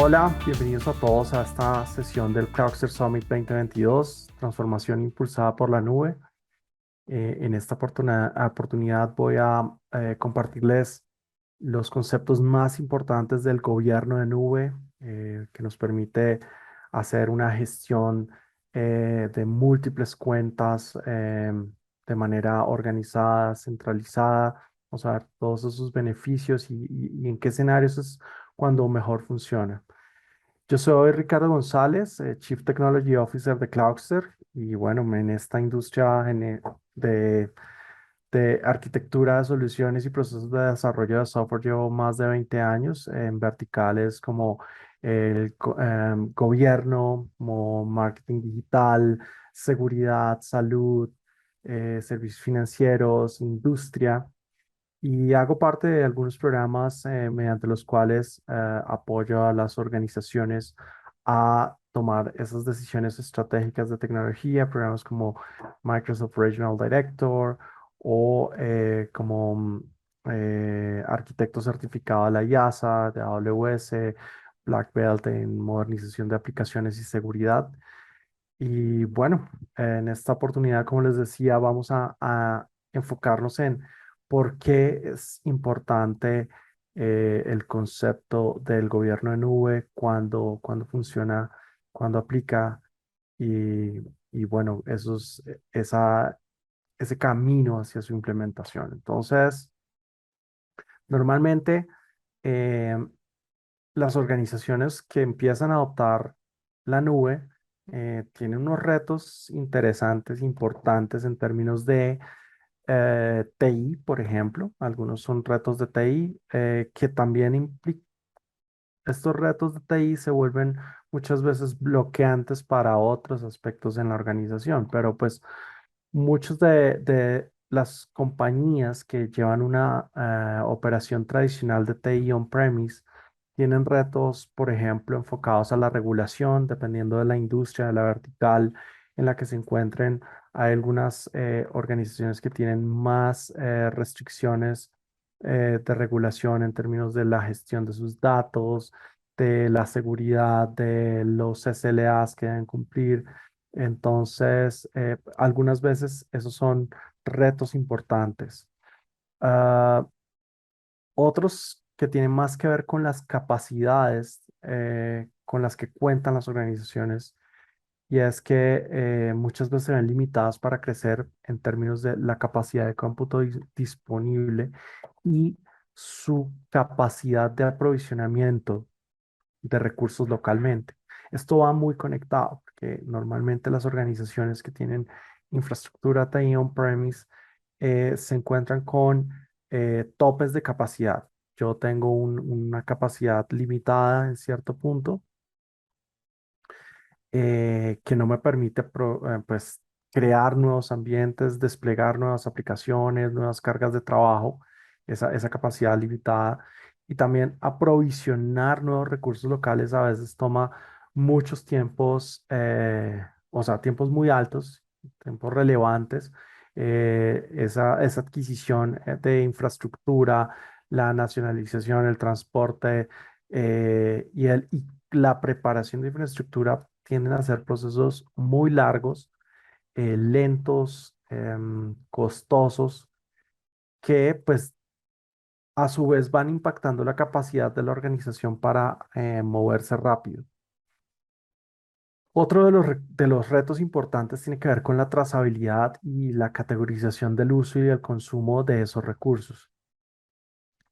Hola, bienvenidos a todos a esta sesión del Cloudster Summit 2022, transformación impulsada por la nube. En esta oportunidad voy a compartirles los conceptos más importantes del gobierno de nube, que nos permite hacer una gestión de múltiples cuentas de manera organizada, centralizada. Vamos a ver todos esos beneficios y en qué escenarios es cuando mejor funciona. Yo soy Ricardo González, Chief Technology Officer de Cloudster, y bueno, en esta industria de arquitectura de soluciones y procesos de desarrollo de software llevo más de 20 años en verticales como gobierno, como marketing digital, seguridad, salud, servicios financieros, industria. Y hago parte de algunos programas mediante los cuales apoyo a las organizaciones a tomar esas decisiones estratégicas de tecnología, programas como Microsoft Regional Director o arquitecto certificado de la IASA, de AWS, Black Belt en modernización de aplicaciones y seguridad. Y bueno, en esta oportunidad, como les decía, vamos a enfocarnos en por qué es importante el concepto del gobierno de nube, cuando funciona, cuando aplica y, y bueno, ese camino hacia su implementación. Entonces, normalmente, eh, las organizaciones que empiezan a adoptar la nube tienen unos retos interesantes, importantes en términos de TI, por ejemplo. Algunos son retos de TI que también implican, estos retos de TI se vuelven muchas veces bloqueantes para otros aspectos en la organización, pero pues muchos de las compañías que llevan una operación tradicional de TI on-premise tienen retos, por ejemplo, enfocados a la regulación, dependiendo de la industria, de la vertical en la que se encuentren. Hay algunas organizaciones que tienen más restricciones de regulación en términos de la gestión de sus datos, de la seguridad, de los SLAs que deben cumplir. Entonces, algunas veces esos son retos importantes. Ah, Otros que tienen más que ver con las capacidades con las que cuentan las organizaciones, y es que muchas veces se ven limitadas para crecer en términos de la capacidad de cómputo disponible y su capacidad de aprovisionamiento de recursos localmente. Esto va muy conectado, porque normalmente las organizaciones que tienen infraestructura TI on-premise se encuentran con topes de capacidad. Yo tengo una capacidad limitada en cierto punto que no me permite pues, crear nuevos ambientes, desplegar nuevas aplicaciones, nuevas cargas de trabajo, esa capacidad limitada. Y también aprovisionar nuevos recursos locales a veces toma muchos tiempos, o sea, tiempos muy altos, tiempos relevantes. Esa adquisición de infraestructura, la nacionalización, el transporte y la preparación de infraestructura tienden a ser procesos muy largos, lentos, costosos, que pues a su vez van impactando la capacidad de la organización para moverse rápido. Otro de los retos importantes tiene que ver con la trazabilidad y la categorización del uso y del consumo de esos recursos.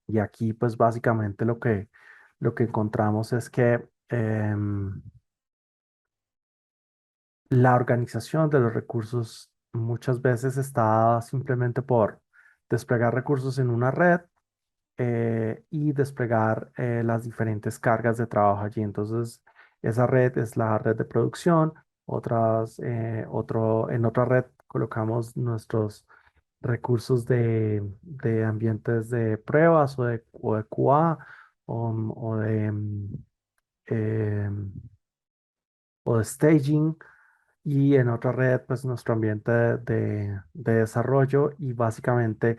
Y aquí pues básicamente lo que encontramos es que la organización de los recursos muchas veces está simplemente por desplegar recursos en una red y desplegar las diferentes cargas de trabajo allí. Entonces, esa red es la red de producción. En otra red colocamos nuestros recursos de ambientes de pruebas o de QA o em, o de staging. Y en otra red, pues nuestro ambiente de desarrollo, y básicamente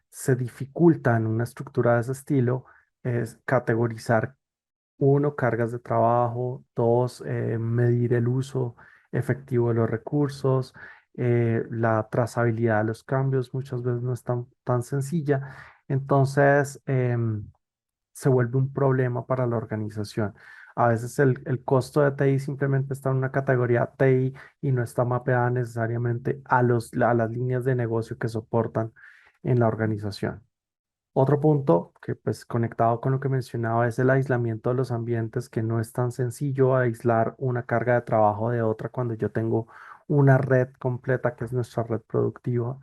se dificulta en una estructura de ese estilo es categorizar uno, cargas de trabajo; dos, medir el uso efectivo de los recursos; la trazabilidad de los cambios muchas veces no es tan sencilla. Entonces, se vuelve un problema para la organización. A veces el costo de TI simplemente está en una categoría TI y no está mapeada necesariamente a las líneas de negocio que soportan en la organización. Otro punto que, pues, conectado con lo que mencionaba, es el aislamiento de los ambientes, que no es tan sencillo aislar una carga de trabajo de otra cuando yo tengo una red completa que es nuestra red productiva.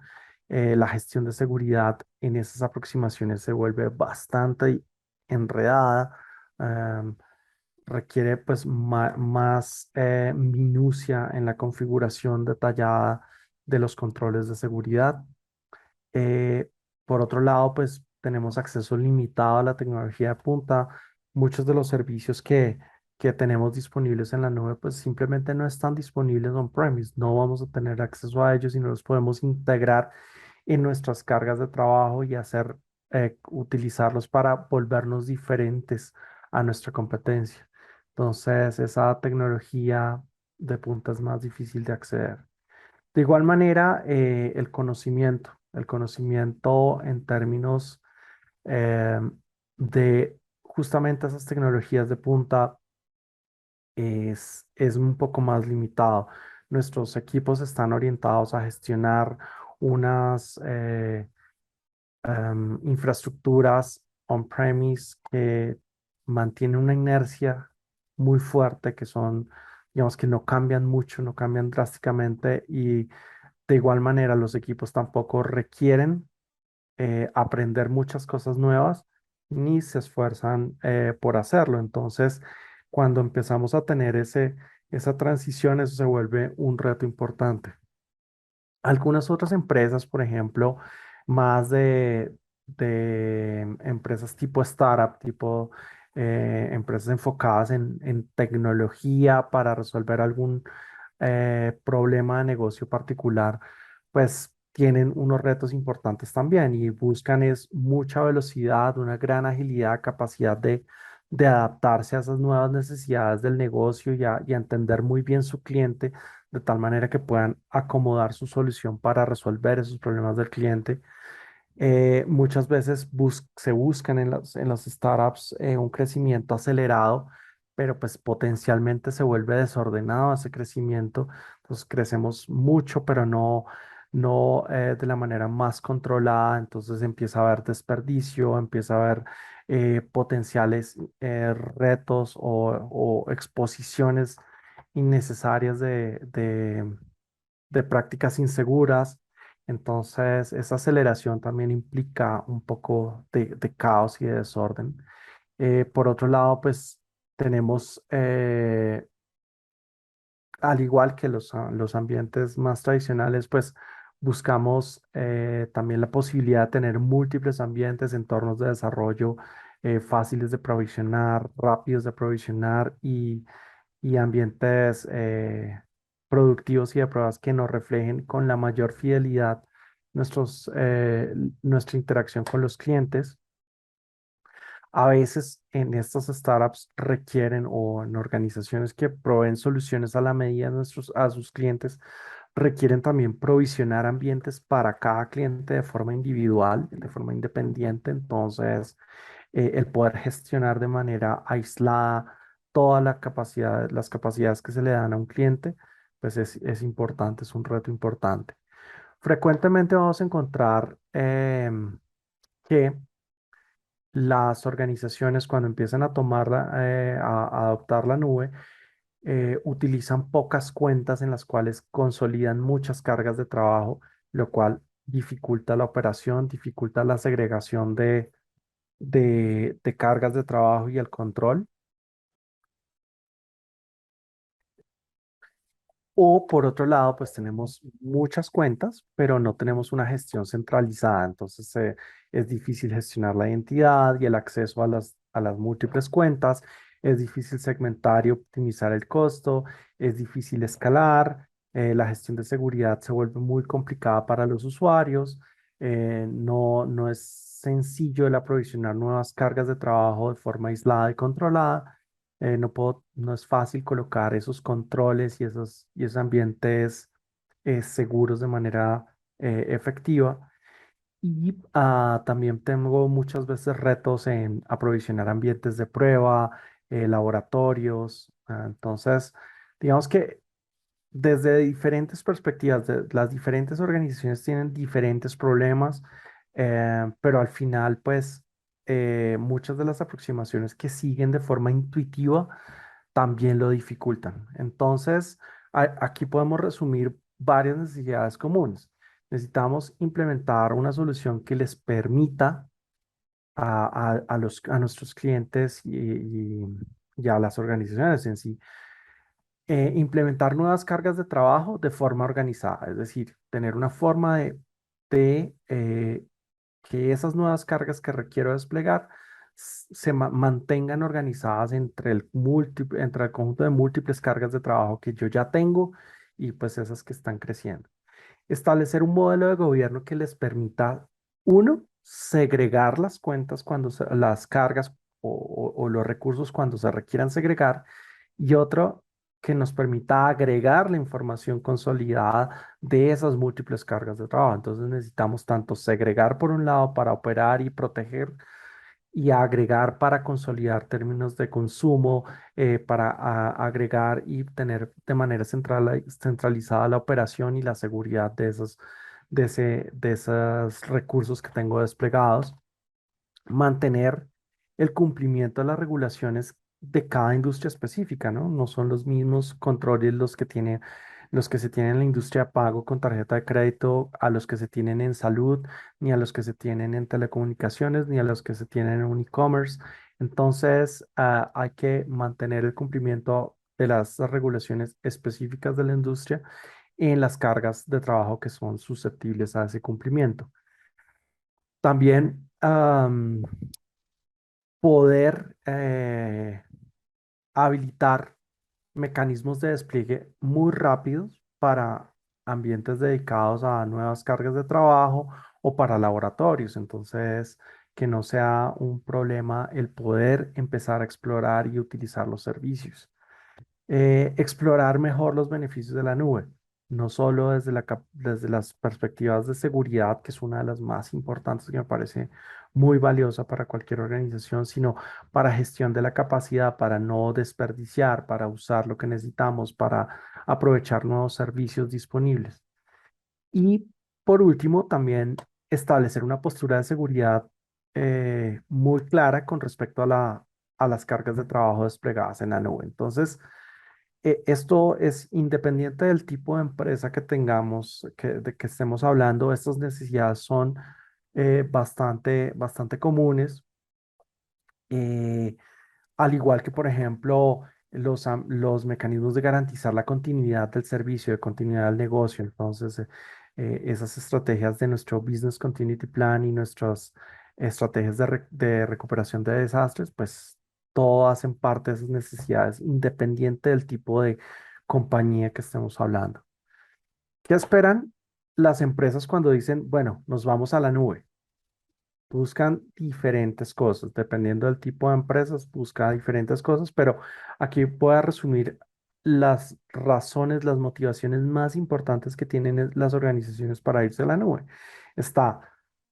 La gestión de seguridad en esas aproximaciones se vuelve bastante enredada. em, Requiere, pues, más minucia en la configuración detallada de los controles de seguridad. Eh, por otro lado, pues tenemos acceso limitado a la tecnología de punta. Muchos de los servicios que tenemos disponibles en la nube, pues simplemente no están disponibles on-premise. No vamos a tener acceso a ellos y no los podemos integrar en nuestras cargas de trabajo y utilizarlos para volvernos diferentes a nuestra competencia. Entonces, esa tecnología de punta es más difícil de acceder. De igual manera, el conocimiento en términos eh, de justamente esas tecnologías de punta es un poco más limitado. Nuestros equipos están orientados a gestionar unas infraestructuras on-premise que mantienen una inercia muy fuerte, que son, digamos, que no cambian mucho, no cambian drásticamente, y de igual manera, los equipos tampoco requieren aprender muchas cosas nuevas ni se esfuerzan por hacerlo. Entonces, cuando empezamos a tener esa transición, eso se vuelve un reto importante. Algunas otras empresas, por ejemplo, más de empresas tipo startup, tipo empresas enfocadas en tecnología para resolver algún problema de negocio particular, pues tienen unos retos importantes también y buscan es mucha velocidad, una gran agilidad, capacidad de adaptarse a esas nuevas necesidades del negocio y a entender muy bien su cliente, de tal manera que puedan acomodar su solución para resolver esos problemas del cliente. Muchas veces se buscan en las startups un crecimiento acelerado, pero pues potencialmente se vuelve desordenado ese crecimiento. Entonces crecemos mucho, pero no de la manera más controlada. Entonces empieza a haber desperdicio, empieza a haber potenciales retos o exposiciones innecesarias de prácticas inseguras. Entonces, esa aceleración también implica un poco de caos y de desorden. Por otro lado, pues tenemos, al igual que los ambientes más tradicionales, pues buscamos también la posibilidad de tener múltiples ambientes, entornos de desarrollo fáciles de provisionar, rápidos de provisionar, y ambientes productivos y de pruebas que nos reflejen con la mayor fidelidad nuestra interacción con los clientes. A veces en estas startups requieren, o en organizaciones que proveen soluciones a la medida a sus clientes, requieren también provisionar ambientes para cada cliente de forma individual, de forma independiente. Entonces, el poder gestionar de manera aislada toda la capacidad, las capacidades que se le dan a un cliente, pues es importante, es un reto importante. Frecuentemente vamos a encontrar que las organizaciones, cuando empiezan a a adoptar la nube, utilizan pocas cuentas en las cuales consolidan muchas cargas de trabajo, lo cual dificulta la operación, dificulta la segregación de cargas de trabajo y el control. O por otro lado, pues tenemos muchas cuentas, pero no tenemos una gestión centralizada. Entonces, es difícil gestionar la identidad y el acceso a las múltiples cuentas. Es difícil segmentar y optimizar el costo. Es difícil escalar. La gestión de seguridad se vuelve muy complicada para los usuarios. No es sencillo el aprovisionar nuevas cargas de trabajo de forma aislada y controlada. no es fácil colocar esos controles y esos ambientes seguros de manera efectiva. Y también tengo muchas veces retos en aprovisionar ambientes de prueba, laboratorios. Entonces, digamos que desde diferentes perspectivas, las diferentes organizaciones tienen diferentes problemas, pero al final, pues, muchas de las aproximaciones que siguen de forma intuitiva también lo dificultan. Entonces, aquí podemos resumir varias necesidades comunes. Necesitamos implementar una solución que les permita a nuestros clientes y a las organizaciones en sí implementar nuevas cargas de trabajo de forma organizada, es decir, tener una forma de que esas nuevas cargas que requiero desplegar mantengan organizadas entre el conjunto de múltiples cargas de trabajo que yo ya tengo y pues esas que están creciendo. Establecer un modelo de gobierno que les permita, uno, segregar las cuentas las cargas o los recursos cuando se requieran segregar, y otro, que nos permita agregar la información consolidada de esas múltiples cargas de trabajo. Entonces necesitamos tanto segregar por un lado para operar y proteger y agregar para consolidar términos de consumo, para agregar y tener de manera centralizada la operación y la seguridad de esos recursos que tengo desplegados, mantener el cumplimiento de las regulaciones de cada industria específica, ¿no? No son los mismos controles los que se tienen en la industria de pago con tarjeta de crédito a los que se tienen en salud, ni a los que se tienen en telecomunicaciones, ni a los que se tienen en un e-commerce. Entonces, hay que mantener el cumplimiento de las regulaciones específicas de la industria en las cargas de trabajo que son susceptibles a ese cumplimiento. También, poder habilitar mecanismos de despliegue muy rápidos para ambientes dedicados a nuevas cargas de trabajo o para laboratorios. Entonces, que no sea un problema el poder empezar a explorar y utilizar los servicios. Explorar mejor los beneficios de la nube, no solo desde las perspectivas de seguridad, que es una de las más importantes que me parece muy valiosa para cualquier organización, sino para gestión de la capacidad, para no desperdiciar, para usar lo que necesitamos, para aprovechar nuevos servicios disponibles. Y por último, también establecer una postura de seguridad muy clara con respecto a las cargas de trabajo desplegadas en la nube. Entonces, esto es independiente del tipo de empresa que tengamos, de que estemos hablando, estas necesidades son bastante comunes. eh, Al igual que, por ejemplo, los mecanismos de garantizar la continuidad del servicio, de continuidad del negocio. Entonces, esas estrategias de nuestro Business Continuity Plan y nuestras estrategias de recuperación de desastres, pues todo hacen parte de esas necesidades, independiente del tipo de compañía que estemos hablando. ¿Qué esperan las empresas cuando dicen, bueno, nos vamos a la nube? Buscan diferentes cosas, dependiendo del tipo de empresas, busca diferentes cosas, pero aquí voy a resumir las razones, las motivaciones más importantes que tienen las organizaciones para irse a la nube. Está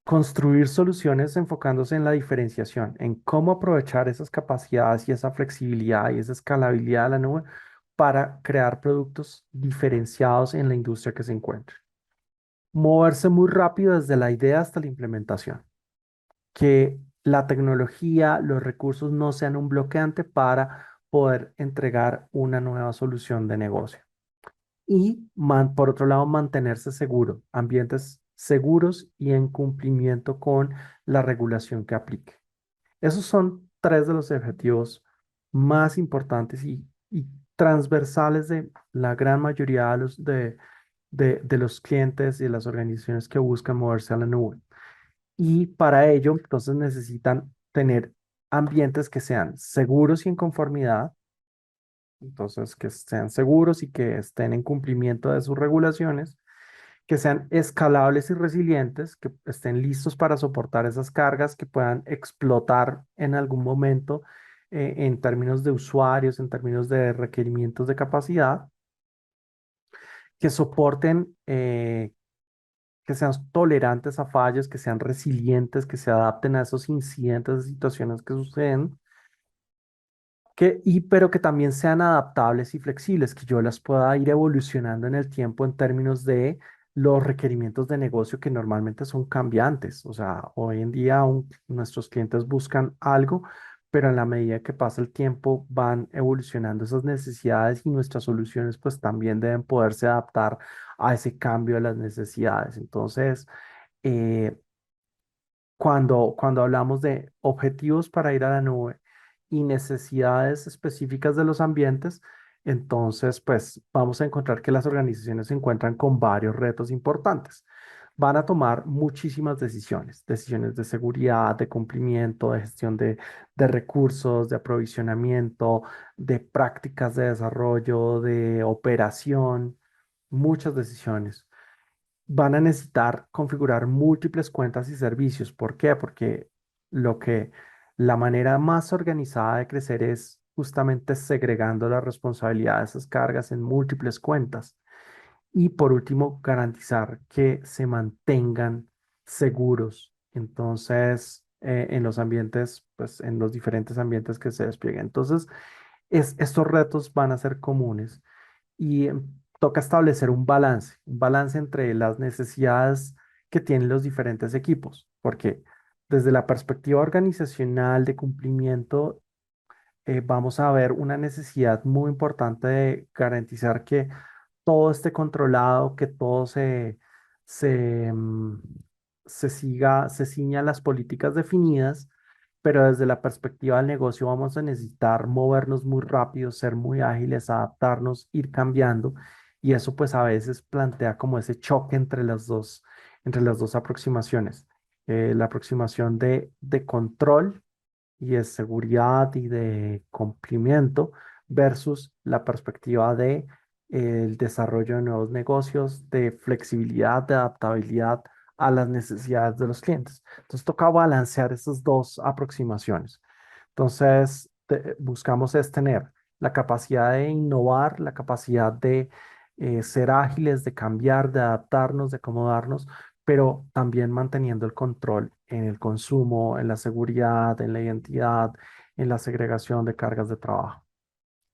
construir soluciones enfocándose en la diferenciación, en cómo aprovechar esas capacidades y esa flexibilidad y esa escalabilidad de la nube para crear productos diferenciados en la industria que se encuentre. Moverse muy rápido desde la idea hasta la implementación, que la tecnología, los recursos no sean un bloqueante para poder entregar una nueva solución de negocio. Y por otro lado, mantenerse seguro, ambientes seguros y en cumplimiento con la regulación que aplique. Esos son tres de los objetivos más importantes y transversales de la gran mayoría de los clientes y de las organizaciones que buscan moverse a la nube. Y para ello, entonces necesitan tener ambientes que sean seguros y en conformidad, entonces que sean seguros y que estén en cumplimiento de sus regulaciones, que sean escalables y resilientes, que estén listos para soportar esas cargas, que puedan explotar en algún momento en términos de usuarios, en términos de requerimientos de capacidad, que soporten, que sean tolerantes a fallos, que sean resilientes, que se adapten a esos incidentes, situaciones que suceden pero que también sean adaptables y flexibles, que yo las pueda ir evolucionando en el tiempo en términos de los requerimientos de negocio que normalmente son cambiantes. O sea, hoy en día nuestros clientes buscan algo, pero en la medida que pasa el tiempo van evolucionando esas necesidades y nuestras soluciones pues también deben poderse adaptar a ese cambio de las necesidades. Entonces, eh, cuando hablamos de objetivos para ir a la nube y necesidades específicas de los ambientes, entonces, pues vamos a encontrar que las organizaciones se encuentran con varios retos importantes. Van a tomar muchísimas decisiones, decisiones de seguridad, de cumplimiento, de gestión de recursos, de aprovisionamiento, de prácticas de desarrollo, de operación, muchas decisiones. Van a necesitar configurar múltiples cuentas y servicios. ¿Por qué? Porque lo que la manera más organizada de crecer es justamente segregando la responsabilidad de esas cargas en múltiples cuentas. Y por último, garantizar que se mantengan seguros. Entonces, en los ambientes, pues en los diferentes ambientes que se desplieguen. Entonces, estos retos van a ser comunes y toca establecer un balance entre las necesidades que tienen los diferentes equipos, porque desde la perspectiva organizacional de cumplimiento, vamos a ver una necesidad muy importante de garantizar que todo esté controlado, que todo se se siga, se ciña a las políticas definidas, pero desde la perspectiva del negocio vamos a necesitar movernos muy rápido, ser muy ágiles, adaptarnos, ir cambiando, y eso pues a veces plantea como ese choque entre las dos aproximaciones. La aproximación de control y de seguridad y de cumplimiento versus la perspectiva de el desarrollo de nuevos negocios, de flexibilidad, de adaptabilidad a las necesidades de los clientes. Entonces toca balancear esas dos aproximaciones. Entonces buscamos es tener la capacidad de innovar, la capacidad de ser ágiles, de cambiar, de adaptarnos, de acomodarnos, pero también manteniendo el control en el consumo, en la seguridad, en la identidad, en la segregación de cargas de trabajo.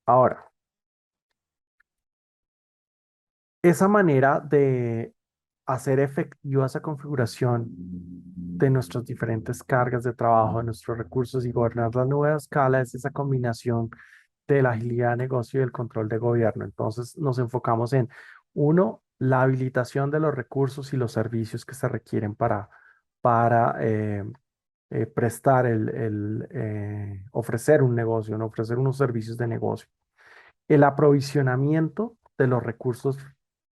Ahora, esa manera de hacer efectiva esa configuración de nuestras diferentes cargas de trabajo, de nuestros recursos y gobernar la nube a escala es esa combinación de la agilidad de negocio y el control de gobierno. Entonces, nos enfocamos en, uno, la habilitación de los recursos y los servicios que se requieren para prestar ofrecer un negocio, ¿no? Ofrecer unos servicios de negocio. El aprovisionamiento de los recursos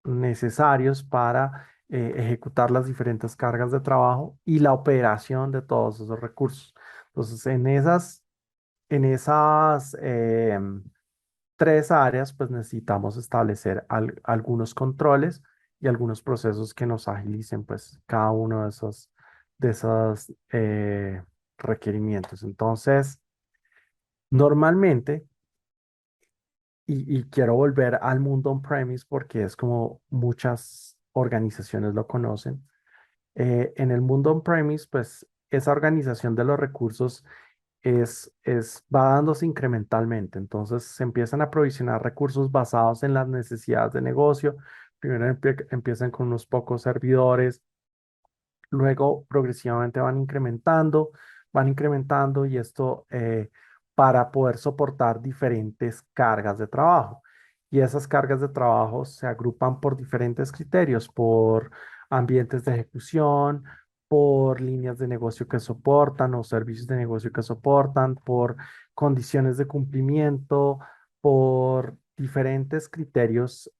necesarios para ejecutar las diferentes cargas de trabajo y la operación de todos esos recursos. Entonces, en esas tres áreas, pues necesitamos establecer algunos controles y algunos procesos que nos agilicen, pues, cada uno de esos requerimientos. Entonces, normalmente, y quiero volver al mundo on-premise porque es como muchas organizaciones lo conocen. En el mundo on-premise, pues, esa organización de los recursos va dándose incrementalmente. Entonces se empiezan a provisionar recursos basados en las necesidades de negocio. Primero empiezan con unos pocos servidores, luego progresivamente van incrementando y esto para poder soportar diferentes cargas de trabajo. Y esas cargas de trabajo se agrupan por diferentes criterios, por ambientes de ejecución, por líneas de negocio que soportan o servicios de negocio que soportan, por condiciones de cumplimiento, por diferentes criterios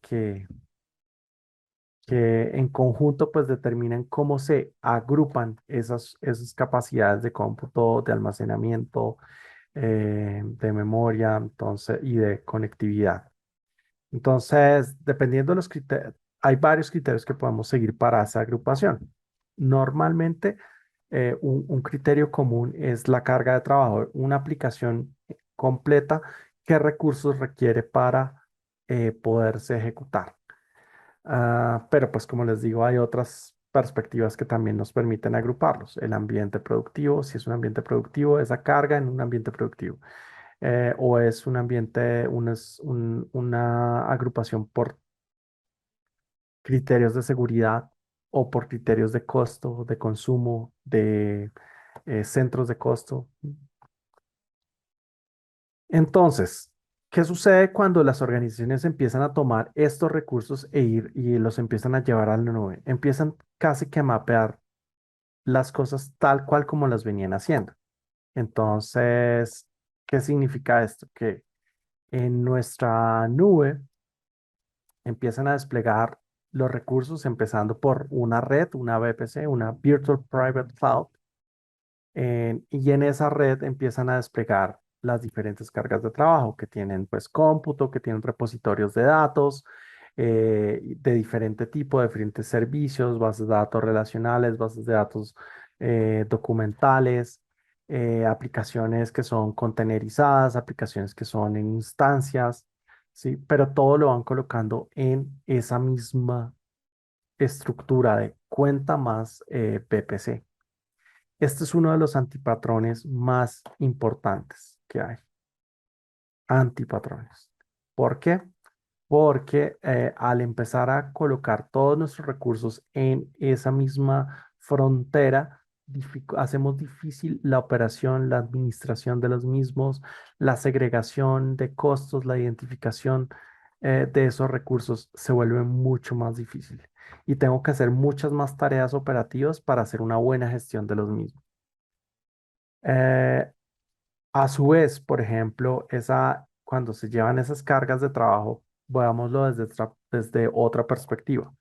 que en conjunto pues determinan cómo se agrupan esas capacidades de cómputo, de almacenamiento, de memoria, entonces, y de conectividad. Entonces, dependiendo de los criterios, hay varios criterios que podemos seguir para esa agrupación. Normalmente, un criterio común es la carga de trabajo, una aplicación completa, qué recursos requiere para poderse ejecutar. Pero pues como les digo, hay otras perspectivas que también nos permiten agruparlos. El ambiente productivo, si es un ambiente productivo, esa carga en un ambiente productivo. O es un ambiente, una agrupación por criterios de seguridad o por criterios de costo, de consumo, de centros de costo. Entonces, ¿qué sucede cuando las organizaciones empiezan a tomar estos recursos y los empiezan a llevar a la nube? Empiezan casi que a mapear las cosas tal cual como las venían haciendo. Entonces, ¿qué significa esto? Que en nuestra nube empiezan a desplegar los recursos empezando por una red, una VPC, una Virtual Private Cloud, y en esa red empiezan a desplegar las diferentes cargas de trabajo que tienen pues cómputo, que tienen repositorios de datos de diferente tipo, de diferentes servicios, bases de datos relacionales, bases de datos documentales, aplicaciones que son containerizadas, aplicaciones que son en instancias, ¿sí? Pero todo lo van colocando en esa misma estructura de cuenta más PPC. Este es uno de los antipatrones más importantes que hay. Antipatrones. ¿Por qué? Porque al empezar a colocar todos nuestros recursos en esa misma frontera, hacemos difícil la operación, la administración de los mismos, la segregación de costos, la identificación de esos recursos se vuelve mucho más difícil. Y tengo que hacer muchas más tareas operativas para hacer una buena gestión de los mismos. Eh, a su vez, por ejemplo, cuando se llevan esas cargas de trabajo, veámoslo desde otra perspectiva.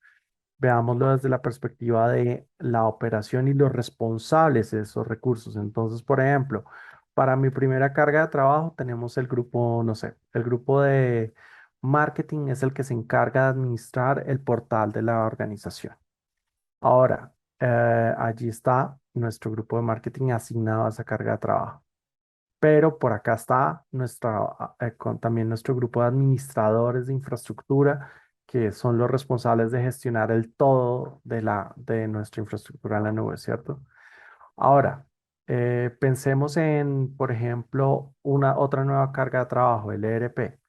Veámoslo desde la perspectiva de la operación y los responsables de esos recursos. Entonces, por ejemplo, para mi primera carga de trabajo tenemos el grupo, no sé, el grupo de marketing es el que se encarga de administrar el portal de la organización. Ahora, allí está nuestro grupo de marketing asignado a esa carga de trabajo. Pero por acá está también nuestro grupo de administradores de infraestructura, que son los responsables de gestionar el todo de nuestra infraestructura en la nube, ¿cierto? Ahora, pensemos en, por ejemplo, una otra nueva carga de trabajo, el ERP.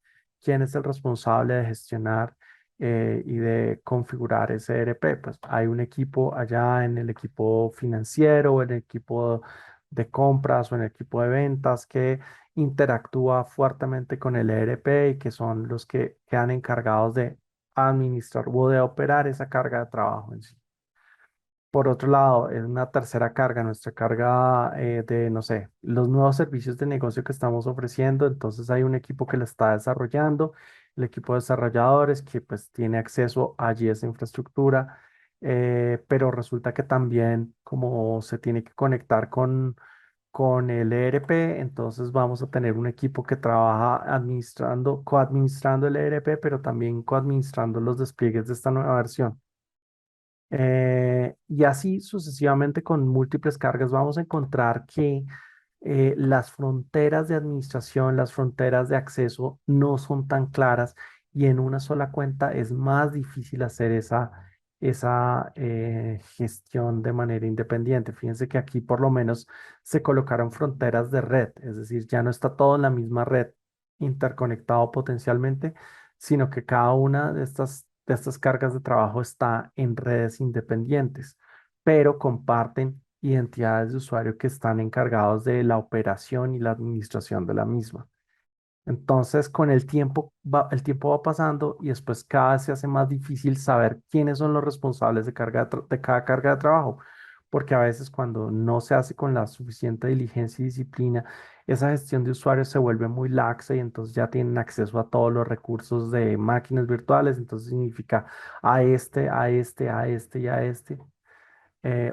¿Quién es el responsable de gestionar y de configurar ese ERP? Pues hay un equipo allá en el equipo financiero, en el equipo de compras o en el equipo de ventas que interactúa fuertemente con el ERP y que son los que quedan encargados de administrar o de operar esa carga de trabajo en sí. Por otro lado, es una tercera carga, nuestra carga de, no sé, los nuevos servicios de negocio que estamos ofreciendo. Entonces hay un equipo que lo está desarrollando, el equipo de desarrolladores que pues tiene acceso allí a esa infraestructura, pero resulta que también como se tiene que conectar con el ERP, entonces vamos a tener un equipo que trabaja coadministrando el ERP, pero también coadministrando los despliegues de esta nueva versión. Y así sucesivamente con múltiples cargas vamos a encontrar que las fronteras de administración, las fronteras de acceso no son tan claras y en una sola cuenta es más difícil hacer esa gestión de manera independiente. Fíjense que aquí por lo menos se colocaron fronteras de red, es decir, ya no está todo en la misma red interconectado potencialmente, sino que cada una de estas cargas de trabajo está en redes independientes, pero comparten identidades de usuario que están encargados de la operación y la administración de la misma. Entonces, con el tiempo va pasando y después cada vez se hace más difícil saber quiénes son los responsables de cada carga de trabajo, porque a veces cuando no se hace con la suficiente diligencia y disciplina, esa gestión de usuarios se vuelve muy laxa y entonces ya tienen acceso a todos los recursos de máquinas virtuales, entonces significa a este y a este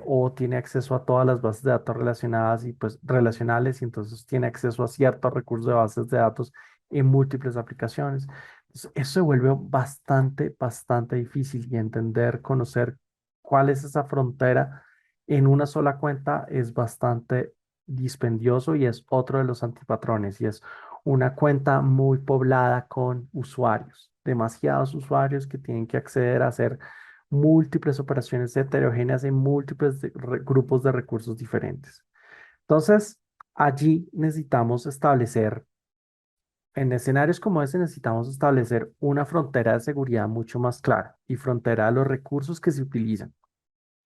o tiene acceso a todas las bases de datos relacionadas y pues relacionales y entonces tiene acceso a ciertos recursos de bases de datos en múltiples aplicaciones. Entonces, eso se vuelve bastante, bastante difícil y entender, conocer cuál es esa frontera en una sola cuenta es bastante dispendioso y es otro de los antipatrones y es una cuenta muy poblada con usuarios, demasiados usuarios que tienen que acceder a hacer múltiples operaciones heterogéneas en múltiples grupos de recursos diferentes. Entonces, allí necesitamos establecer, en escenarios como ese, necesitamos establecer una frontera de seguridad mucho más clara y frontera de los recursos que se utilizan,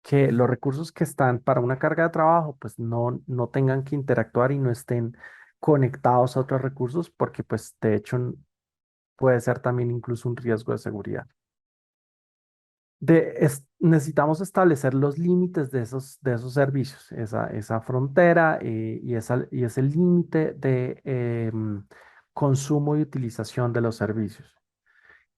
que los recursos que están para una carga de trabajo, pues no tengan que interactuar y no estén conectados a otros recursos, porque pues de hecho puede ser también incluso un riesgo de seguridad. Necesitamos establecer los límites de esos servicios, esa frontera y ese límite de consumo y utilización de los servicios.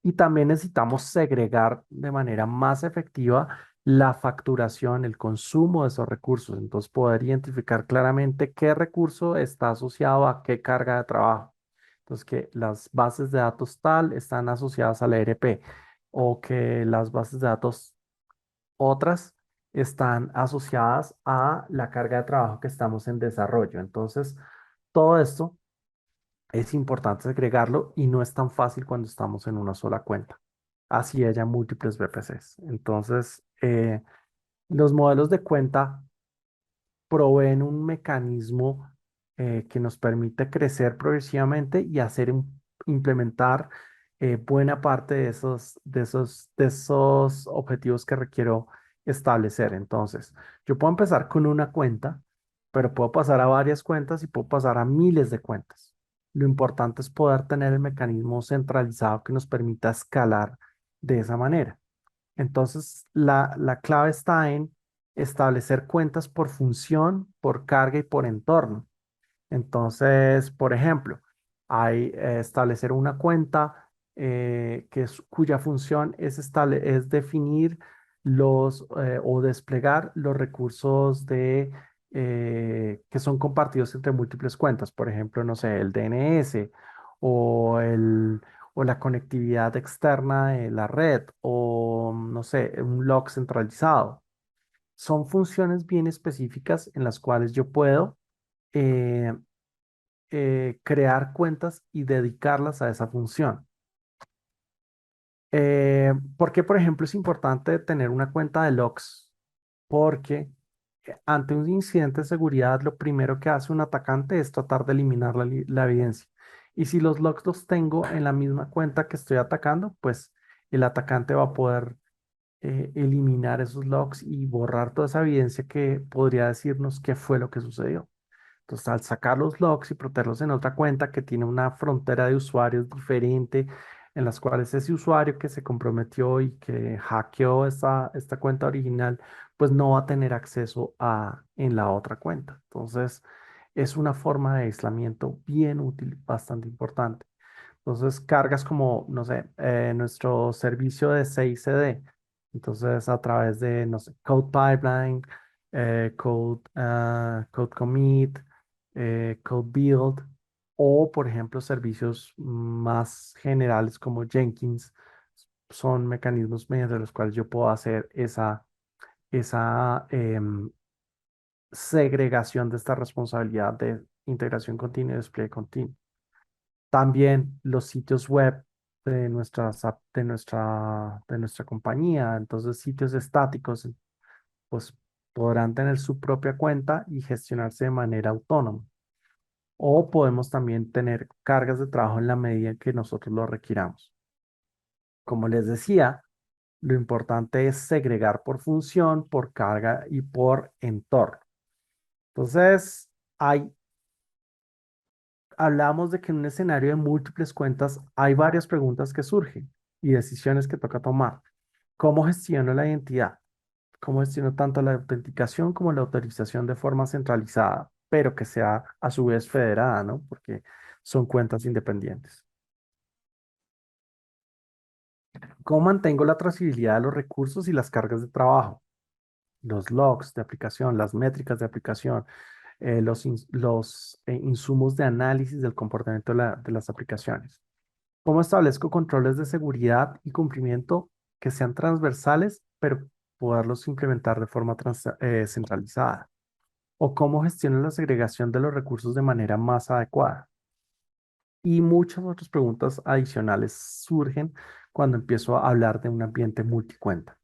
Y también necesitamos segregar de manera más efectiva la facturación, el consumo de esos recursos. Entonces, poder identificar claramente qué recurso está asociado a qué carga de trabajo. Entonces, que las bases de datos tal están asociadas al ERP o que las bases de datos otras están asociadas a la carga de trabajo que estamos en desarrollo. Entonces, todo esto es importante segregarlo y no es tan fácil cuando estamos en una sola cuenta. Así haya múltiples VPCs. Entonces, los modelos de cuenta proveen un mecanismo que nos permite crecer progresivamente y implementar buena parte de esos objetivos que requiero establecer. Entonces, yo puedo empezar con una cuenta, pero puedo pasar a varias cuentas y puedo pasar a miles de cuentas. Lo importante es poder tener el mecanismo centralizado que nos permita escalar de esa manera. Entonces, la clave está en establecer cuentas por función, por carga y por entorno. Entonces, por ejemplo, hay establecer una cuenta cuya función es definir o desplegar los recursos que son compartidos entre múltiples cuentas. Por ejemplo, no sé, el DNS o, o la conectividad externa de la red o, no sé, un log centralizado. Son funciones bien específicas en las cuales yo puedo eh, crear cuentas y dedicarlas a esa función. ¿Por qué, por ejemplo, es importante tener una cuenta de logs? Porque ante un incidente de seguridad, lo primero que hace un atacante es tratar de eliminar la evidencia. Y si los logs los tengo en la misma cuenta que estoy atacando, pues el atacante va a poder eliminar esos logs y borrar toda esa evidencia que podría decirnos qué fue lo que sucedió. Entonces, al sacar los logs y protegerlos en otra cuenta que tiene una frontera de usuarios diferente, en las cuales ese usuario que se comprometió y que hackeó esta cuenta original, pues no va a tener acceso en la otra cuenta. Entonces, es una forma de aislamiento bien útil, bastante importante. Entonces, cargas como, no sé, nuestro servicio de CICD. Entonces, a través de, no sé, Code Pipeline, Code Commit, Code Build, o, por ejemplo, servicios más generales como Jenkins, son mecanismos mediante los cuales yo puedo hacer esa segregación de esta responsabilidad de integración continua y despliegue continuo. También los sitios web de nuestra compañía, entonces sitios estáticos, pues podrán tener su propia cuenta y gestionarse de manera autónoma. O podemos también tener cargas de trabajo en la medida en que nosotros lo requiramos. Como les decía, lo importante es segregar por función, por carga y por entorno. Entonces, hablamos de que en un escenario de múltiples cuentas hay varias preguntas que surgen y decisiones que toca tomar. ¿Cómo gestiono la identidad? ¿Cómo gestiono tanto la autenticación como la autorización de forma centralizada, pero que sea a su vez federada, ¿no? Porque son cuentas independientes. ¿Cómo mantengo la trazabilidad de los recursos y las cargas de trabajo? Los logs de aplicación, las métricas de aplicación, los insumos de análisis del comportamiento de las aplicaciones. ¿Cómo establezco controles de seguridad y cumplimiento que sean transversales, pero poderlos implementar de forma centralizada? ¿O cómo gestionan la segregación de los recursos de manera más adecuada? Y muchas otras preguntas adicionales surgen cuando empiezo a hablar de un ambiente multicuenta.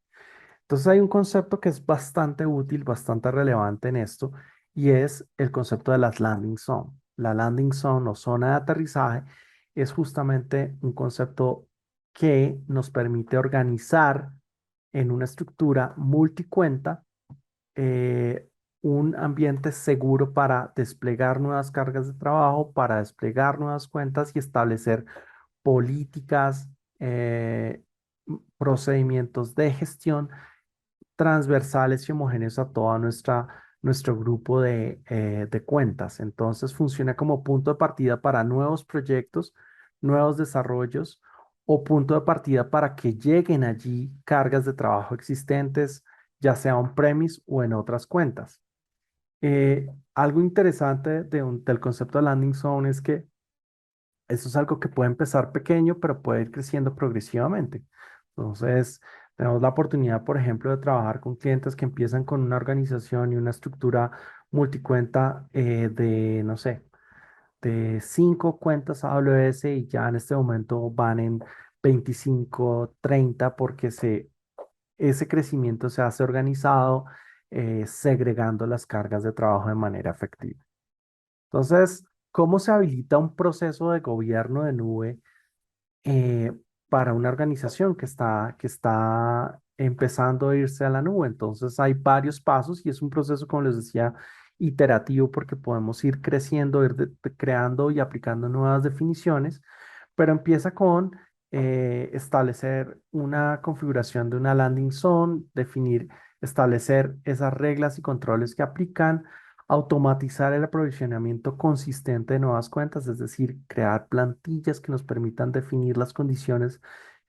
Entonces hay un concepto que es bastante útil, bastante relevante en esto, y es el concepto de las landing zone. La landing zone o zona de aterrizaje es justamente un concepto que nos permite organizar en una estructura multicuenta eh, un ambiente seguro para desplegar nuevas cargas de trabajo, para desplegar nuevas cuentas y establecer políticas, procedimientos de gestión transversales y homogéneos a toda nuestro grupo de cuentas. Entonces funciona como punto de partida para nuevos proyectos, nuevos desarrollos o punto de partida para que lleguen allí cargas de trabajo existentes, ya sea on-premise o en otras cuentas. Algo interesante del concepto de landing zone es que eso es algo que puede empezar pequeño, pero puede ir creciendo progresivamente. Entonces, tenemos la oportunidad, por ejemplo, de trabajar con clientes que empiezan con una organización y una estructura multicuenta no sé, de 5 cuentas AWS y ya en este momento van en 25, 30, porque ese crecimiento se hace organizado, segregando las cargas de trabajo de manera efectiva. Entonces, ¿cómo se habilita un proceso de gobierno de nube eh, para una organización que está empezando a irse a la nube? Entonces, hay varios pasos y es un proceso, como les decía, iterativo porque podemos ir creciendo, creando y aplicando nuevas definiciones, pero empieza con establecer una configuración de una landing zone, establecer esas reglas y controles que aplican, automatizar el aprovisionamiento consistente de nuevas cuentas, es decir, crear plantillas que nos permitan definir las condiciones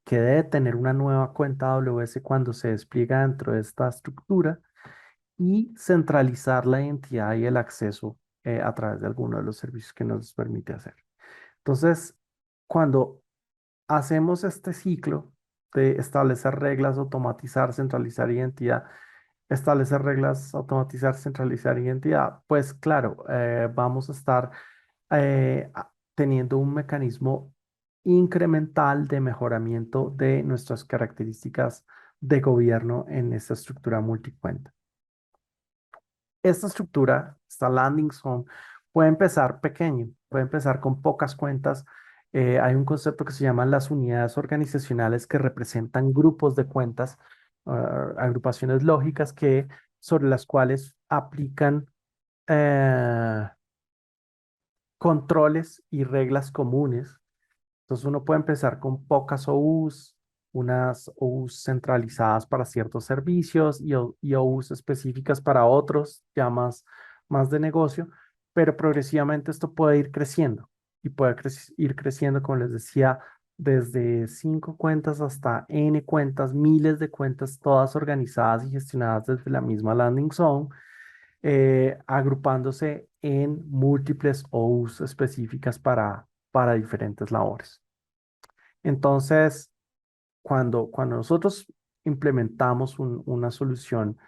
que debe tener una nueva cuenta AWS cuando se despliega dentro de esta estructura y centralizar la identidad y el acceso a través de alguno de los servicios que nos permite hacer. Entonces, cuando hacemos este ciclo de establecer reglas, automatizar, centralizar identidad, establecer reglas, automatizar, centralizar identidad, pues claro, vamos a estar teniendo un mecanismo incremental de mejoramiento de nuestras características de gobierno en esta estructura multicuenta. Esta estructura, esta landing zone, puede empezar pequeño, puede empezar con pocas cuentas. Hay un concepto que se llaman las unidades organizacionales que representan grupos de cuentas, agrupaciones lógicas sobre las cuales aplican eh, controles y reglas comunes. Entonces uno puede empezar con pocas OUs, unas OUs centralizadas para ciertos servicios y OUs específicas para otros, ya más de negocio, pero progresivamente esto puede ir creciendo y puede ir creciendo, como les decía, desde 5 cuentas hasta N cuentas, miles de cuentas, todas organizadas y gestionadas desde la misma landing zone, agrupándose en múltiples OUs específicas para diferentes labores. Entonces, cuando nosotros implementamos una solución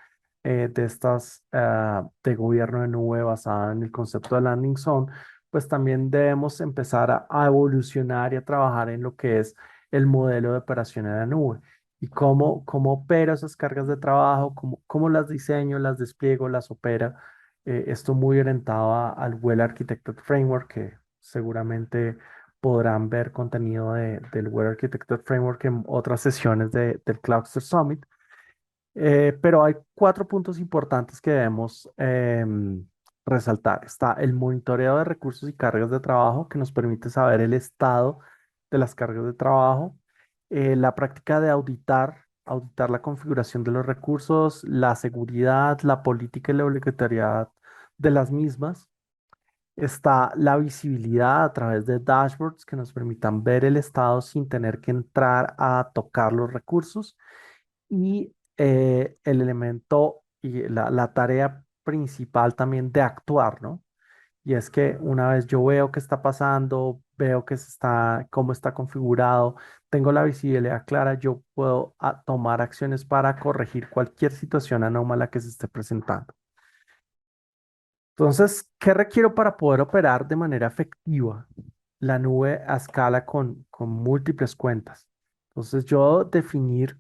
de estas de gobierno de nube basada en el concepto de landing zone, pues también debemos empezar a evolucionar y a trabajar en lo que es el modelo de operación en la nube y cómo opero esas cargas de trabajo, cómo las diseño, las despliego, las opera. Esto muy orientado al Well Architected Framework, que seguramente podrán ver contenido del Well Architected Framework en otras sesiones del Cluster Summit. Pero hay 4 puntos importantes que debemos resaltar. Está el monitoreo de recursos y cargas de trabajo, que nos permite saber el estado de las cargas de trabajo. La práctica de auditar la configuración de los recursos, la seguridad, la política y la obligatoriedad de las mismas. Está la visibilidad a través de dashboards que nos permitan ver el estado sin tener que entrar a tocar los recursos. Y el elemento y la tarea principal también de actuar, ¿no? Y es que una vez yo veo qué está pasando, veo cómo está configurado, tengo la visibilidad clara, yo puedo tomar acciones para corregir cualquier situación anómala que se esté presentando. Entonces, ¿qué requiero para poder operar de manera efectiva la nube a escala con múltiples cuentas? Entonces, yo definir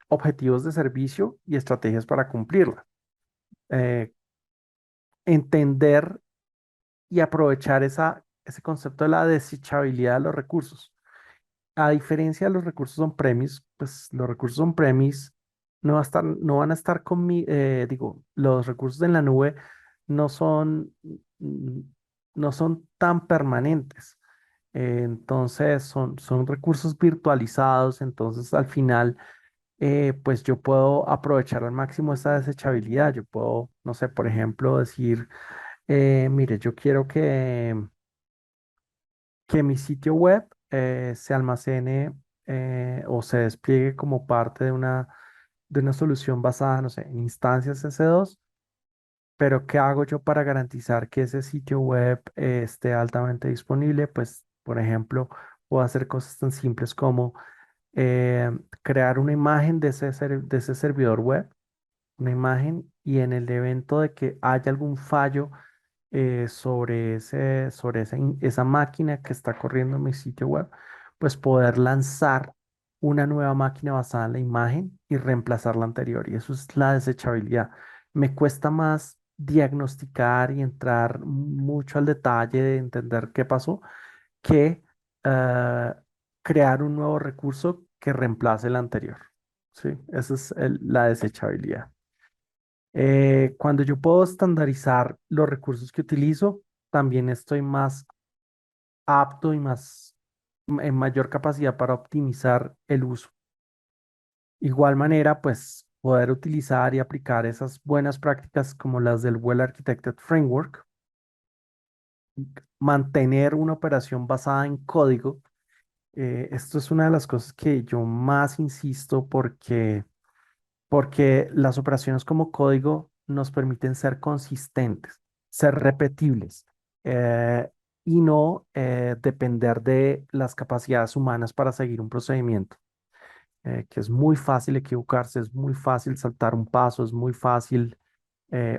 objetivos de servicio y estrategias para cumplirla. Eh, entender y aprovechar ese concepto de la desechabilidad de los recursos. A diferencia de los recursos on-premise, pues los recursos on-premise no van a estar digo, los recursos en la nube no son, mm, no son tan permanentes. Entonces son recursos virtualizados, entonces al final, pues yo puedo aprovechar al máximo esa desechabilidad. Yo puedo, no sé, por ejemplo, decir, mire, yo quiero que mi sitio web se almacene o se despliegue como parte de una solución basada, no sé, en instancias S2, pero ¿qué hago yo para garantizar que ese sitio web esté altamente disponible? Pues, por ejemplo, puedo hacer cosas tan simples como crear una imagen de ese servidor web, una imagen, y en el evento de que haya algún fallo sobre esa máquina que está corriendo en mi sitio web, pues poder lanzar una nueva máquina basada en la imagen y reemplazar la anterior. Y eso es la desechabilidad. Me cuesta más diagnosticar y entrar mucho al detalle de entender qué pasó que eh, crear un nuevo recurso que reemplace el anterior. Sí, esa es la desechabilidad. Cuando yo puedo estandarizar los recursos que utilizo, también estoy más apto y en mayor capacidad para optimizar el uso. Igual manera, pues poder utilizar y aplicar esas buenas prácticas como las del Well Architected Framework, mantener una operación basada en código. Esto es una de las cosas que yo más insisto porque las operaciones como código nos permiten ser consistentes, ser repetibles, eh, y no depender de las capacidades humanas para seguir un procedimiento, que es muy fácil equivocarse, es muy fácil saltar un paso, es muy fácil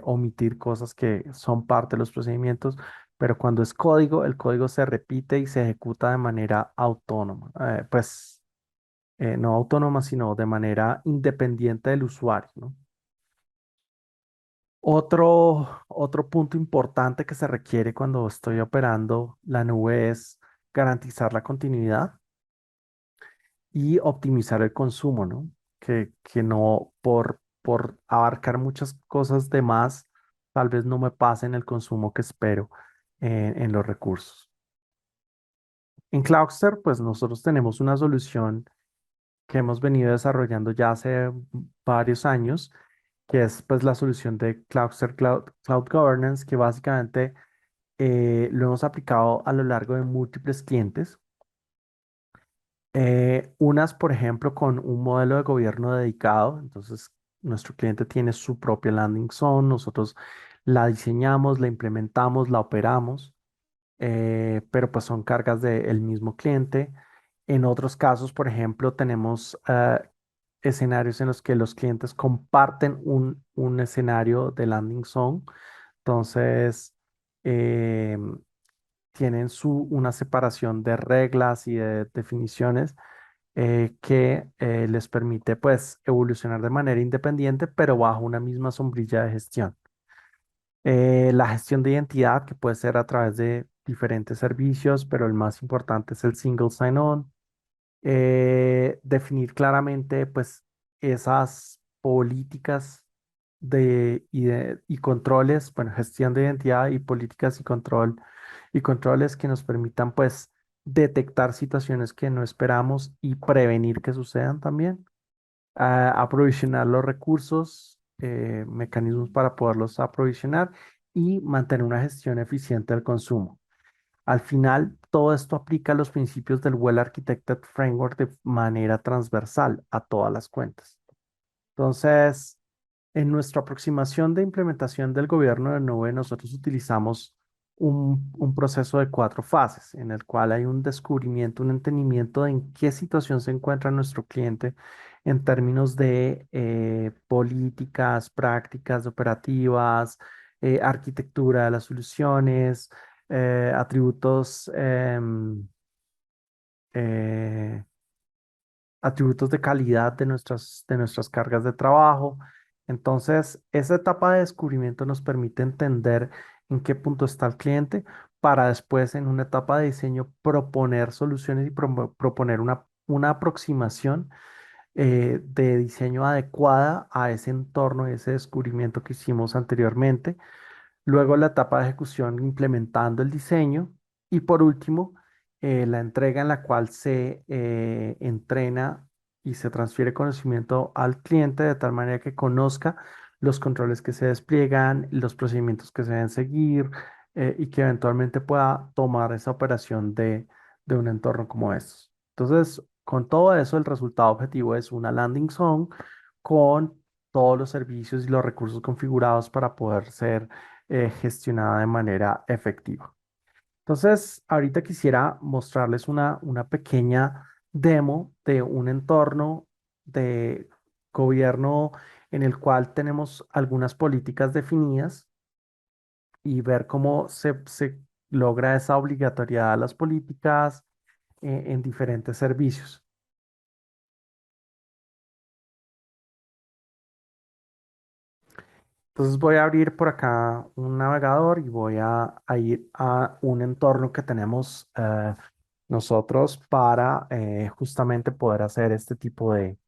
omitir cosas que son parte de los procedimientos, pero cuando es código, el código se repite y se ejecuta de manera autónoma. No autónoma, sino de manera independiente del usuario, ¿no? Otro punto importante que se requiere cuando estoy operando la nube es garantizar la continuidad y optimizar el consumo, ¿no? Que no por abarcar muchas cosas de más, tal vez no me pasen el consumo que espero en los recursos. En Cloudster, pues nosotros tenemos una solución que hemos venido desarrollando ya hace varios años, que es pues la solución de Cloudster Cloud Governance, que básicamente lo hemos aplicado a lo largo de múltiples clientes. Unas, por ejemplo, con un modelo de gobierno dedicado. Entonces, nuestro cliente tiene su propia landing zone, nosotros la diseñamos, la implementamos, la operamos, pero pues son cargas del mismo cliente. En otros casos, por ejemplo, tenemos escenarios en los que los clientes comparten un escenario de landing zone. Entonces, em, tienen una separación de reglas y de definiciones que les permite pues evolucionar de manera independiente, pero bajo una misma sombrilla de gestión. La gestión de identidad, que puede ser a través de diferentes servicios, pero el más importante es el single sign-on. Definir claramente pues esas políticas y controles, bueno, gestión de identidad y políticas y controles que nos permitan pues detectar situaciones que no esperamos y prevenir que sucedan también. Aprovisionar los recursos, mecanismos para poderlos aprovisionar y mantener una gestión eficiente del consumo. Al final, todo esto aplica los principios del Well Architected Framework de manera transversal a todas las cuentas. Entonces, en nuestra aproximación de implementación del gobierno de nube, nosotros utilizamos un proceso de cuatro fases en el cual hay un descubrimiento, un entendimiento de en qué situación se encuentra nuestro cliente en términos de políticas, prácticas operativas, arquitectura de las soluciones, atributos eh, atributos de calidad de nuestras cargas de trabajo. Entonces, esa etapa de descubrimiento nos permite entender en qué punto está el cliente para después, en una etapa de diseño, proponer soluciones y proponer una aproximación de diseño adecuada a ese entorno, ese descubrimiento que hicimos anteriormente. Luego la etapa de ejecución implementando el diseño y por último la entrega en la cual se entrena y se transfiere conocimiento al cliente de tal manera que conozca los controles que se despliegan, los procedimientos que se deben seguir y que eventualmente pueda tomar esa operación de un entorno como estos. Entonces, con todo eso, el resultado objetivo es una landing zone con todos los servicios y los recursos configurados para poder ser gestionada de manera efectiva. Entonces, ahorita quisiera mostrarles una pequeña demo de un entorno de gobierno en el cual tenemos algunas políticas definidas y ver cómo se logra esa obligatoriedad de las políticas en diferentes servicios. Entonces voy a abrir por acá un navegador y voy a ir a un entorno que tenemos nosotros para justamente poder hacer este tipo de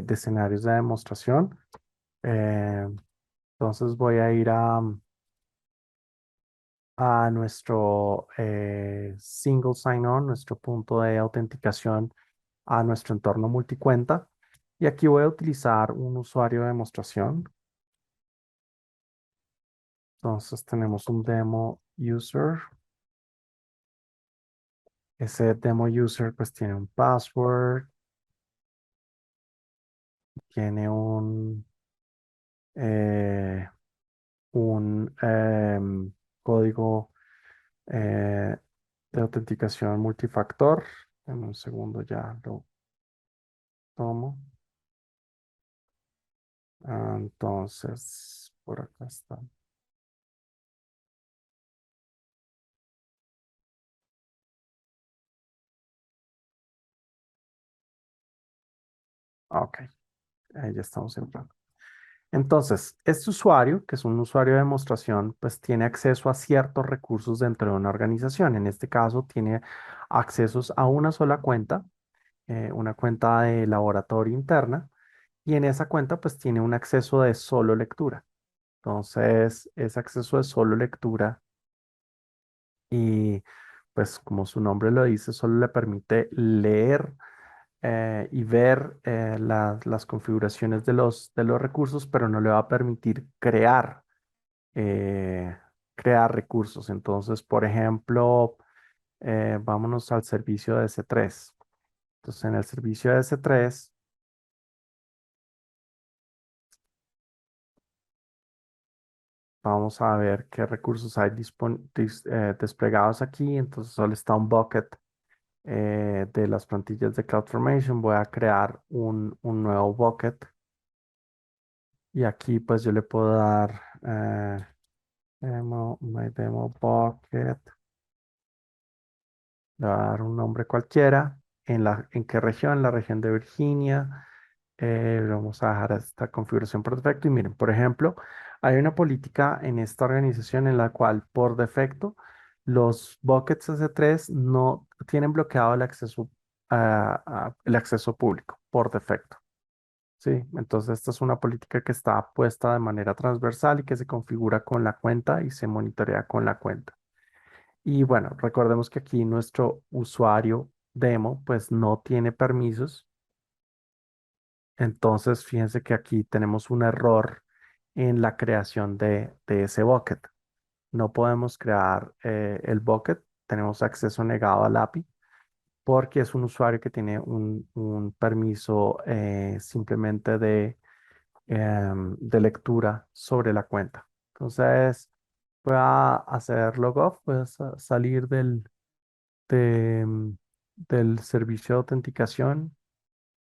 escenarios de demostración. Eh, entonces voy a ir a nuestro single sign-on, nuestro punto de autenticación a nuestro entorno multicuenta. Y aquí voy a utilizar un usuario de demostración. Entonces tenemos un demo user. Ese demo user pues tiene un password, tiene eh, un código eh, de autenticación multifactor. En un segundo ya lo tomo. Entonces, por acá está. Ok, ahí ya estamos entrando. Entonces, este usuario, que es un usuario de demostración, pues tiene acceso a ciertos recursos dentro de una organización. En este caso, tiene accesos a una sola cuenta, una cuenta de laboratorio interna, y en esa cuenta, pues tiene un acceso de solo lectura. Entonces, ese acceso de solo lectura y pues como su nombre lo dice, solo le permite leer y ver las configuraciones de los recursos, pero no le va a permitir eh, crear recursos. Entonces, por ejemplo, vámonos al servicio de S3. Entonces, en el servicio de S3, vamos a ver qué recursos hay desplegados aquí. Entonces, solo está un bucket de las plantillas de CloudFormation. Voy a crear un nuevo bucket y aquí pues yo le puedo dar my demo bucket, le voy a dar un nombre cualquiera. ¿En qué región? La región de Virginia. Vamos a dejar esta configuración por defecto. Y miren, por ejemplo, hay una política en esta organización en la cual por defecto los buckets S3 no tienen bloqueado el acceso, el acceso público por defecto. Sí, entonces esta es una política que está puesta de manera transversal y que se configura con la cuenta y se monitorea con la cuenta. Y bueno, recordemos que aquí nuestro usuario demo pues no tiene permisos. Entonces fíjense que aquí tenemos un error en la creación de ese bucket. No podemos crear el bucket, tenemos acceso negado al API porque es un usuario que tiene un permiso simplemente de lectura sobre la cuenta. Entonces, Voy a hacer logoff, voy a salir de, mm, del servicio de autenticación,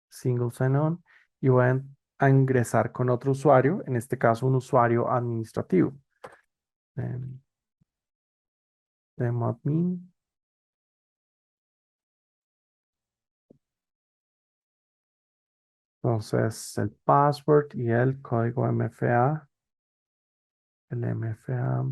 single sign-on, y voy a ingresar con otro usuario, en este caso un usuario administrativo. em, Admin. Entonces, el password y el código MFA. El MFA.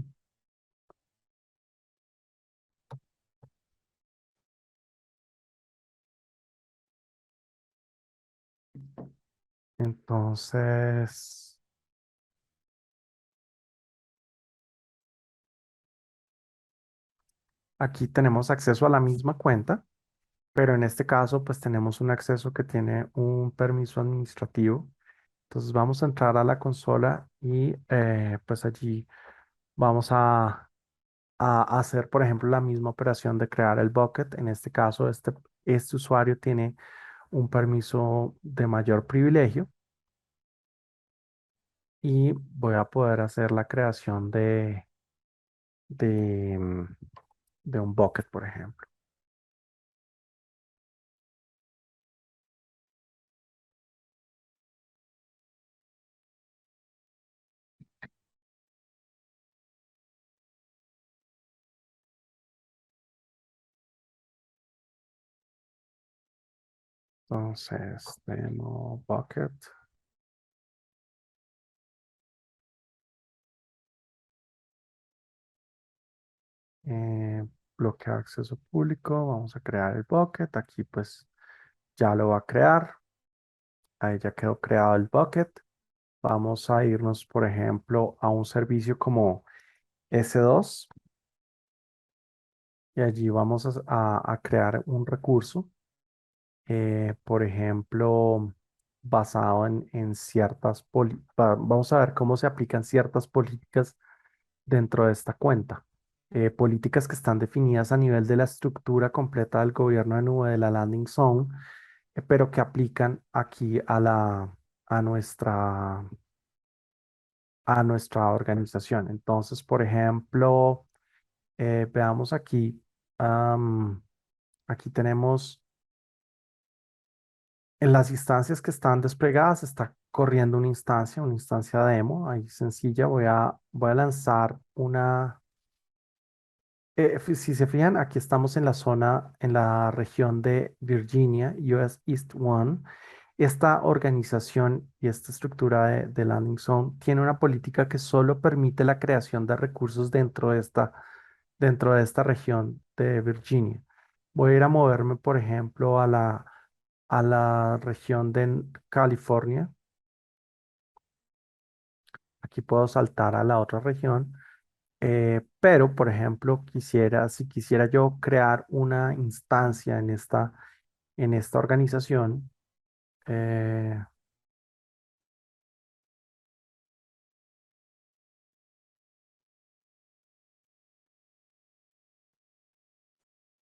Entonces, aquí tenemos acceso a la misma cuenta, pero en este caso, pues tenemos un acceso que tiene un permiso administrativo. Entonces, vamos a entrar a la consola y pues allí vamos a hacer, por ejemplo, la misma operación de crear el bucket. En este caso, este usuario tiene un permiso de mayor privilegio y voy a poder hacer la creación de, mm, de un bucket, por ejemplo. Entonces, demo bucket, eh, bloquear acceso público. Vamos a crear el bucket. Aquí pues ya lo va a crear. Ahí ya quedó creado el bucket. Vamos a irnos, por ejemplo, a un servicio como S2 y allí vamos a crear un recurso, por ejemplo, basado en ciertas, vamos a ver cómo se aplican ciertas políticas dentro de esta cuenta. Políticas que están definidas a nivel de la estructura completa del gobierno de nube de la landing zone, pero que aplican aquí a nuestra, a nuestra organización. Entonces, por ejemplo, veamos aquí, am, aquí tenemos en las instancias que están desplegadas, está corriendo una instancia demo, ahí sencilla. Voy a lanzar una. Si se fijan, aquí estamos en la zona, en la región de Virginia, US East One. Esta organización y esta estructura de Landing Zone tiene una política que solo permite la creación de recursos dentro de esta región de Virginia. Voy a ir a moverme, por ejemplo, a la región de California. Aquí puedo saltar a la otra región. Pero, por ejemplo, si quisiera yo crear una instancia en esta organización, eh,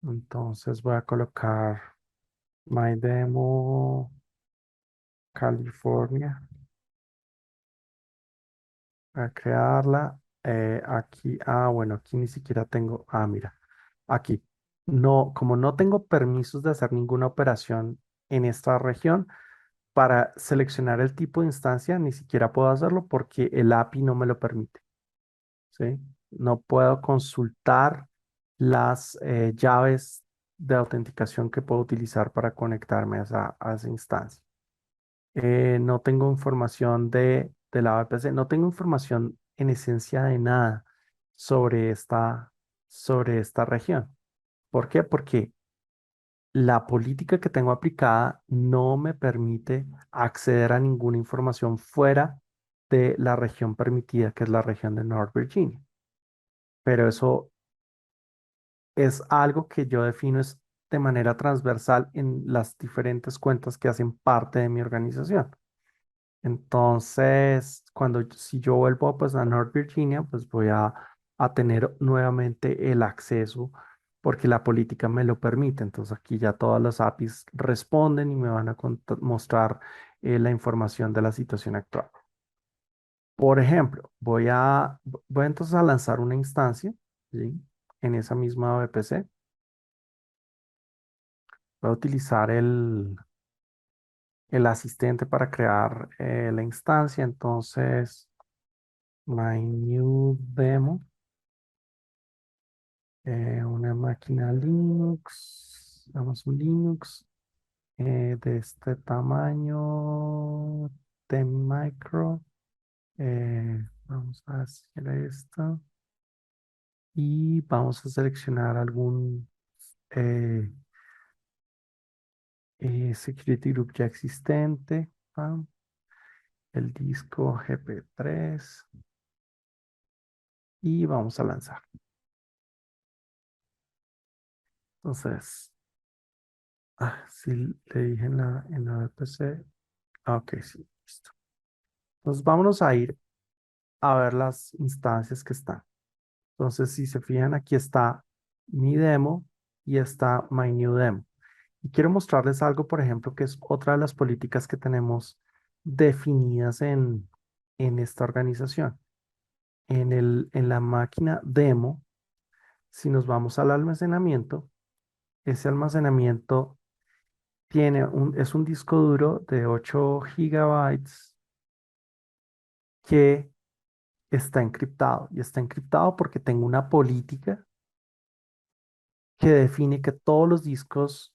entonces voy a colocar My Demo California, voy a crearla. Aquí, bueno, aquí ni siquiera tengo, mira, aquí. No, como no tengo permisos de hacer ninguna operación en esta región, para seleccionar el tipo de instancia, ni siquiera puedo hacerlo porque el API no me lo permite. ¿Sí? No puedo consultar las llaves de autenticación que puedo utilizar para conectarme a esa instancia. No tengo información de la VPC, no tengo información en esencia de nada sobre esta región. ¿Por qué? Porque la política que tengo aplicada no me permite acceder a ninguna información fuera de la región permitida, que es la región de North Virginia. Pero eso es algo que yo defino es de manera transversal en las diferentes cuentas que hacen parte de mi organización. Entonces, si yo vuelvo pues a North Virginia, pues voy a tener nuevamente el acceso porque la política me lo permite. Entonces aquí ya todas las APIs responden y me van a mostrar la información de la situación actual. Por ejemplo, voy entonces a lanzar una instancia, ¿sí? En esa misma VPC. Voy a utilizar el asistente para crear la instancia. Entonces, my new demo, una máquina Linux, damos un Linux de este tamaño, de micro. Vamos a hacer esto y vamos a seleccionar algún eh, security group ya existente. Pam, el disco GP3 y vamos a lanzar. Entonces, sí, le dije en la VPC. Ok, sí, listo. Entonces, vámonos a ir a ver las instancias que están. Entonces, si se fijan, aquí está mi demo y está my new demo. Y quiero mostrarles algo, por ejemplo, que es otra de las políticas que tenemos definidas en esta organización. En la máquina demo, si nos vamos al almacenamiento, ese almacenamiento es un disco duro de 8 gigabytes que está encriptado. Y está encriptado porque tengo una política que define que todos los discos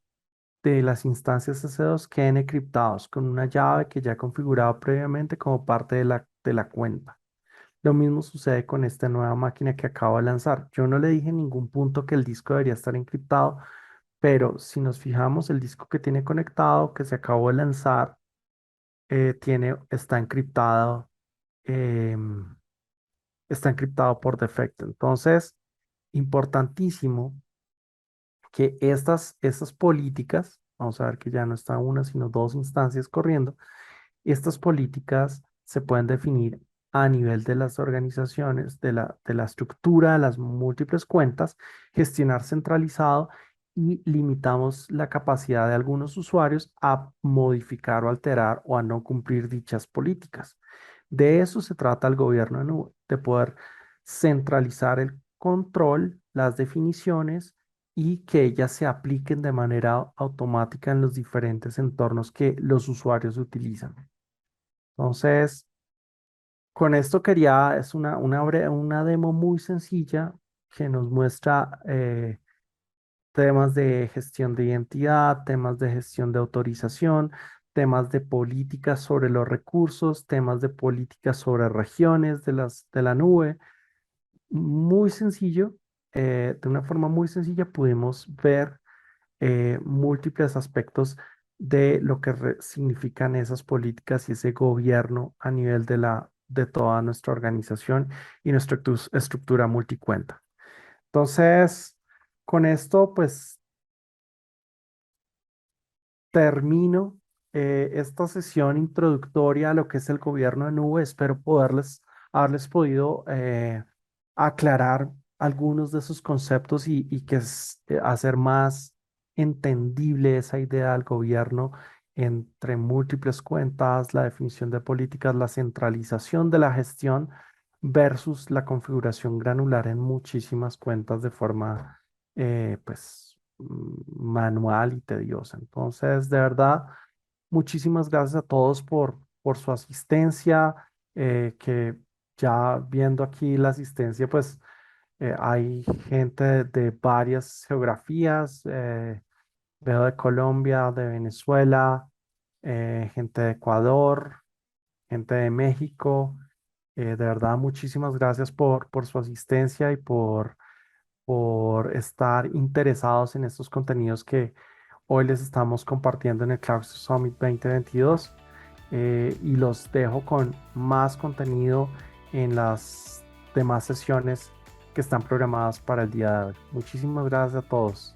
de las instancias EC2 queden encriptados con una llave que ya he configurado previamente como parte de de la cuenta. Lo mismo sucede con esta nueva máquina que acabo de lanzar. Yo no le dije en ningún punto que el disco debería estar encriptado, pero si nos fijamos, el disco que tiene conectado, que se acabó de lanzar, está encriptado, em, está encriptado por defecto. Entonces, importantísimo que estas políticas, vamos a ver que ya no está una, sino dos instancias corriendo, estas políticas se pueden definir a nivel de las organizaciones, de la estructura de las múltiples cuentas, gestionar centralizado y limitamos la capacidad de algunos usuarios a modificar o alterar o a no cumplir dichas políticas. De eso se trata el gobierno de nube, de poder centralizar el control, las definiciones y que ellas se apliquen de manera automática en los diferentes entornos que los usuarios utilizan. Entonces, con esto es una demo muy sencilla que nos muestra temas de gestión de identidad, temas de gestión de autorización, temas de políticas sobre los recursos, temas de políticas sobre regiones de la nube. Muy sencillo, de una forma muy sencilla pudimos ver múltiples aspectos de lo que significan esas políticas y ese gobierno a nivel de toda nuestra organización y nuestra estructura multicuenta. Entonces, con esto, pues termino esta sesión introductoria a lo que es el gobierno de nube. Espero haberles podido aclarar algunos de esos conceptos y hacer más entendible esa idea del gobierno entre múltiples cuentas, la definición de políticas, la centralización de la gestión versus la configuración granular en muchísimas cuentas de forma, pues manual y tediosa. Entonces, de verdad, muchísimas gracias a todos por su asistencia, que ya viendo aquí la asistencia, pues hay gente de varias geografías, veo de Colombia, de Venezuela, gente de Ecuador, gente de México. De verdad, muchísimas gracias por su asistencia y por estar interesados en estos contenidos que hoy les estamos compartiendo en el Cloud Summit 2022. Y los dejo con más contenido en las demás sesiones que están programadas para el día de hoy. Muchísimas gracias a todos.